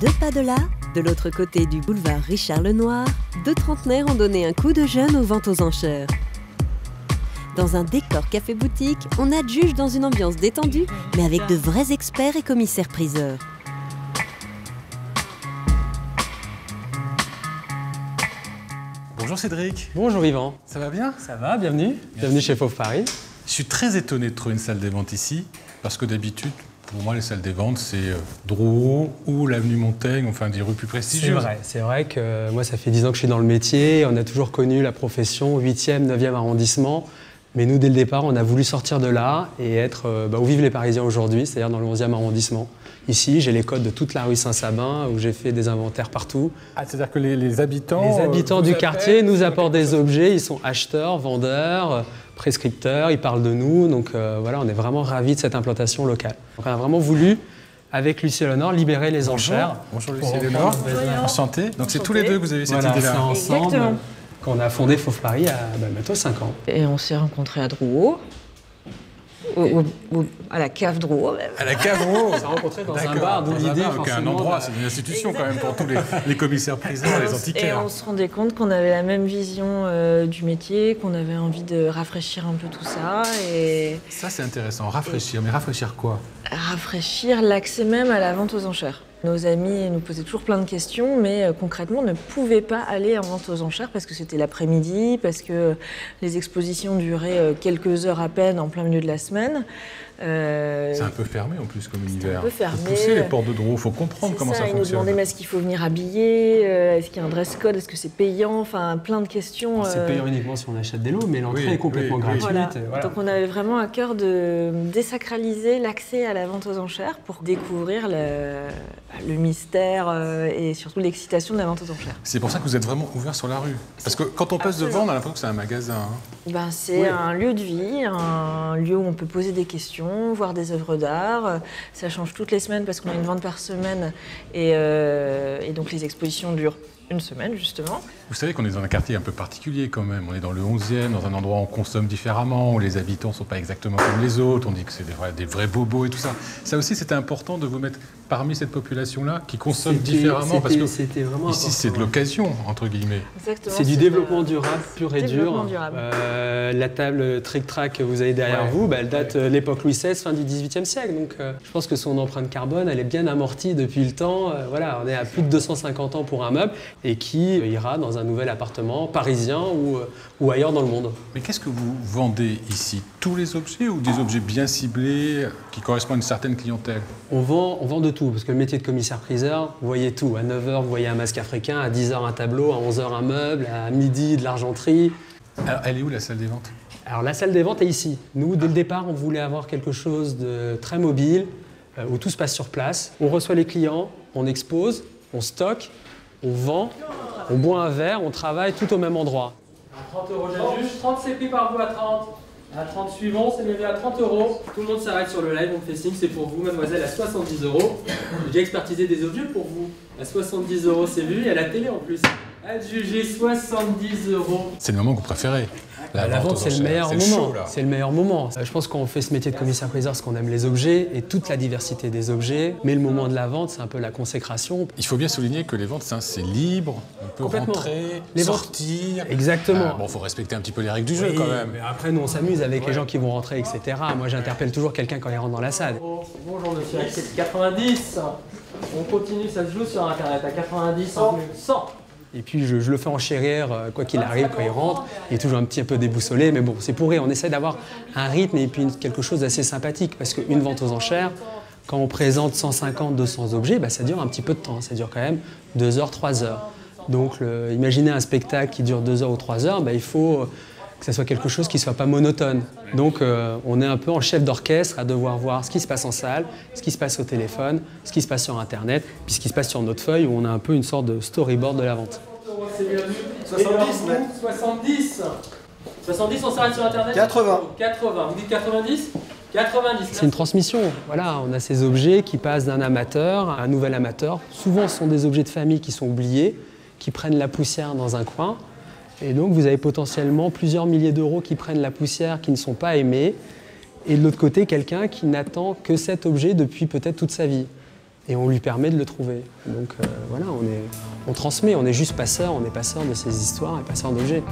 deux pas de là, de l'autre côté du boulevard Richard Lenoir, deux trentenaires ont donné un coup de jeune aux ventes aux enchères. Dans un décor café-boutique, on adjuge dans une ambiance détendue, mais avec de vrais experts et commissaires-priseurs. Bonjour Cédric. Bonjour Yvan. Ça va bien? Ça va, bienvenue. Bienvenue chez Fauve Paris. Je suis très étonné de trouver une salle des ventes ici, parce que d'habitude, pour moi, les salles des ventes, c'est Drouot ou l'avenue Montaigne, enfin des rues plus prestigieuses. C'est vrai que moi, ça fait 10 ans que je suis dans le métier. On a toujours connu la profession 8e, 9e arrondissement. Mais nous, dès le départ, on a voulu sortir de là et être où vivent les Parisiens aujourd'hui, c'est-à-dire dans le 11e arrondissement. Ici, j'ai les codes de toute la rue Saint-Sabin, où j'ai fait des inventaires partout. Ah, c'est-à-dire que les habitants... Les habitants du quartier nous apportent des objets. Ils sont acheteurs, vendeurs, prescripteurs, ils parlent de nous. Donc voilà, on est vraiment ravis de cette implantation locale. Donc, on a vraiment voulu, avec Lucie Léonore, libérer les enchères. Bonjour Lucie Léonore. Enchanté. Donc c'est tous les deux que vous avez cette idée-là. C'est ensemble qu'on a fondé Fauve Paris à bientôt 5 ans. Et on s'est rencontrés à Drouot, à la cave Drouot même. À la cave Drouot. On s'est rencontrés dans un bar, d'où l'idée un endroit, c'est une institution quand même pour tous les commissaires-priseurs, les antiquaires. Et on se rendait compte qu'on avait la même vision du métier, qu'on avait envie de rafraîchir un peu tout ça. Et ça c'est intéressant, rafraîchir. Mais rafraîchir quoi? Rafraîchir l'accès même à la vente aux enchères. Nos amis nous posaient toujours plein de questions, mais concrètement ne pouvaient pas aller en vente aux enchères parce que c'était l'après-midi, parce que les expositions duraient quelques heures à peine en plein milieu de la semaine. C'est un peu fermé en plus comme univers. Un peu fermé. Faut pousser les portes de Drouot, il faut comprendre comment ça Ils nous fonctionne. demandaient mais est-ce qu'il faut venir habillé, est-ce qu'il y a un dress code, est-ce que c'est payant, enfin plein de questions. C'est payant uniquement si on achète des lots, mais l'entrée est complètement gratuite. Voilà. Donc on avait vraiment à cœur de désacraliser l'accès à la vente aux enchères pour découvrir le mystère et surtout l'excitation de la vente aux enchères. C'est pour ça que vous êtes vraiment ouvert sur la rue. Parce que quand on passe devant, on a l'impression que c'est un magasin. Hein. C'est un lieu de vie, un lieu où on peut poser des questions, voir des œuvres d'art. Ça change toutes les semaines parce qu'on a une vente par semaine et donc les expositions durent une semaine justement. Vous savez qu'on est dans un quartier un peu particulier quand même. On est dans le 11e, dans un endroit où on consomme différemment, où les habitants ne sont pas exactement comme les autres. On dit que c'est des vrais bobos et tout ça. Ça aussi, c'était important de vous mettre parmi cette population-là qui consomme différemment parce que ici, c'est de l'occasion, entre guillemets. C'est du développement durable pur et dur. La table tric-trac que vous avez derrière vous, elle date de l'époque Louis XVI, fin du XVIIIe siècle. Donc je pense que son empreinte carbone, elle est bien amortie depuis le temps. On est à plus de 250 ans pour un meuble et qui ira dans un nouvel appartement parisien ou ailleurs dans le monde. Mais qu'est-ce que vous vendez ici? Tous les objets ou des objets bien ciblés qui correspondent à une certaine clientèle? On vend de tout, parce que le métier de commissaire-priseur, vous voyez tout. À 9h, vous voyez un masque africain, à 10h, un tableau, à 11h, un meuble, à midi, de l'argenterie. Alors, elle est où la salle des ventes? Alors la salle des ventes est ici. Nous, dès le départ, on voulait avoir quelque chose de très mobile, où tout se passe sur place. On reçoit les clients, on expose, on stocke, on vend, on boit un verre, on travaille tout au même endroit. À 30 € j'adjuge, 30 c'est pris par vous à 30. À 30 suivants, c'est levé à 30 €. Tout le monde s'arrête sur le live, on fait signe, c'est pour vous, mademoiselle, à 70 €. J'ai déjà expertisé des objets pour vous. À 70 € c'est vu, et à la télé en plus. Adjugé 70 €. C'est le moment que vous préférez. La vente, c'est le meilleur moment. C'est le meilleur moment. Je pense qu'on fait ce métier de commissaire-priseur parce qu'on aime les objets et toute la diversité des objets. Mais le moment de la vente, c'est un peu la consécration. Il faut bien souligner que les ventes, c'est libre. On peut rentrer, sortir. Exactement. Il faut respecter un petit peu les règles du jeu quand même. Mais après, nous, on s'amuse avec les gens qui vont rentrer, etc. Moi, j'interpelle toujours quelqu'un quand il rentre dans la salle. Bonjour monsieur, c'est 90. On continue, ça se joue sur Internet. À 90, 100. Et puis je le fais enchérir quoi qu'il arrive quand il rentre. Il est toujours un petit peu déboussolé, mais bon, c'est pour rire. On essaie d'avoir un rythme et puis quelque chose d'assez sympathique. Parce qu'une vente aux enchères, quand on présente 150, 200 objets, ça dure un petit peu de temps. Ça dure quand même 2 heures, 3 heures. Donc imaginez un spectacle qui dure 2 heures ou 3 heures, il faut que ça soit quelque chose qui ne soit pas monotone. Donc on est un peu en chef d'orchestre à devoir voir ce qui se passe en salle, ce qui se passe au téléphone, ce qui se passe sur Internet, puis ce qui se passe sur notre feuille où on a un peu une sorte de storyboard de la vente. 70. 70, on s'arrête sur Internet. 80. 80. Vous dites 90 ? 90. C'est une transmission. Voilà, on a ces objets qui passent d'un amateur à un nouvel amateur. Souvent, ce sont des objets de famille qui sont oubliés, qui prennent la poussière dans un coin. Et donc, vous avez potentiellement plusieurs milliers d'euros qui prennent la poussière, qui ne sont pas aimés. Et de l'autre côté, quelqu'un qui n'attend que cet objet depuis peut-être toute sa vie. et on lui permet de le trouver. Donc voilà, on transmet, on est juste passeur, on est passeur de ces histoires et passeur d'objets.